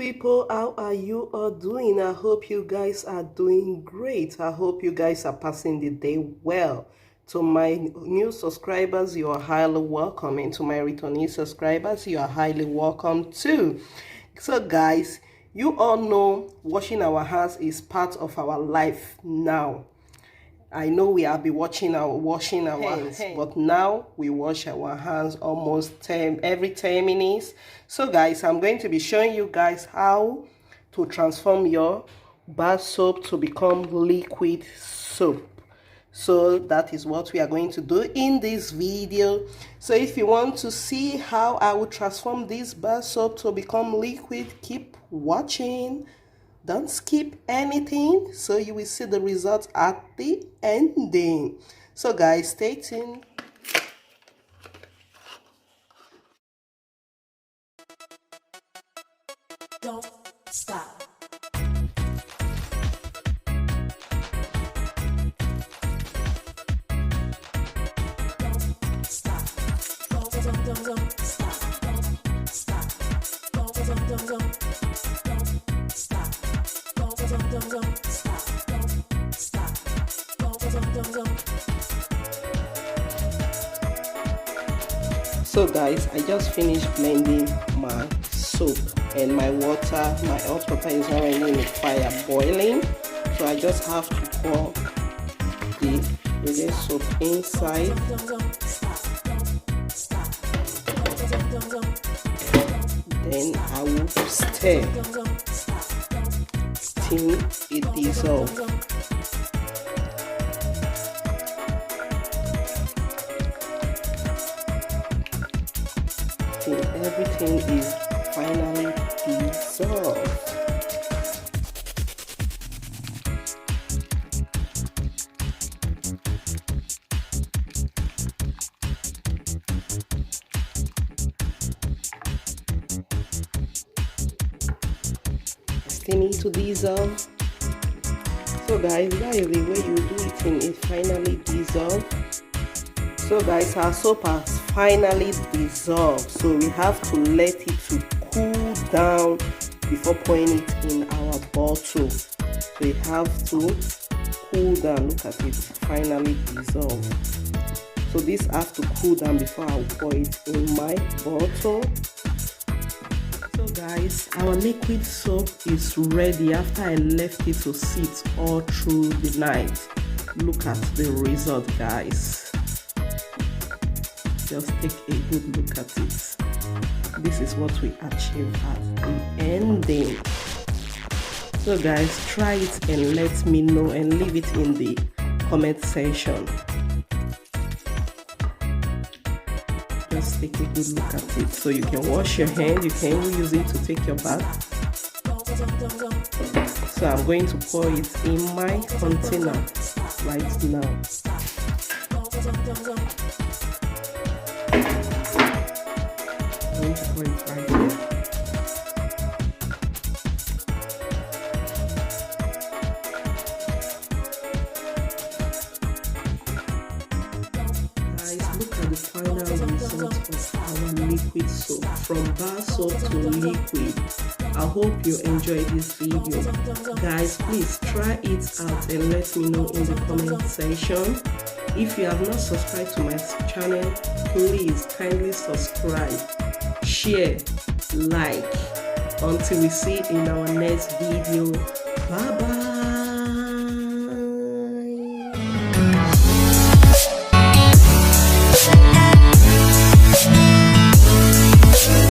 people, how are you all doing? I hope you guys are doing great. I hope you guys are passing the day well. To my new subscribers, you are highly welcome, and to my returning subscribers, you are highly welcome too. So guys, you all know washing our hands is part of our life now. I know we have been washing our hands, but now we wash our hands almost every 10 minutes. So guys, I'm going to be showing you guys how to transform your bar soap to become liquid soap. So that is what we are going to do in this video. So if you want to see how I will transform this bar soap to become liquid, keep watching. Don't skip anything, so you will see the results at the ending. So guys, stay tuned. Don't stop. Don't stop. Don't stop. Don't stop. Don't stop. So guys, I just finished blending my soap, and my hot water is already in the fire boiling. So I just have to pour the soap inside. Then I will stir till it dissolves. Till everything is finally dissolved. Still need to dissolve. So guys, that is the way you do it till it finally dissolves. So guys, our soap has finally dissolved, so we have to let it to cool down before pouring it in our bottle. So we have to cool down. Look at it, finally dissolved. So this has to cool down before I pour it in my bottle. So guys, our liquid soap is ready after I left it to sit all through the night. Look at the result, guys. Just take a good look at it. This is what we achieved at the ending. So guys, try it and let me know, and leave it in the comment section. Just take a good look at it. So you can wash your hand, you can even use it to take your bath. So I'm going to pour it in my container right now. Pour it right here. Guys, look at the final result of our liquid soap, from bar soap to liquid. I hope you enjoyed this video. Guys, please try it out and let me know in the comment section. If you have not subscribed to my channel, please kindly subscribe, share, like. Until we see in our next video. Bye bye.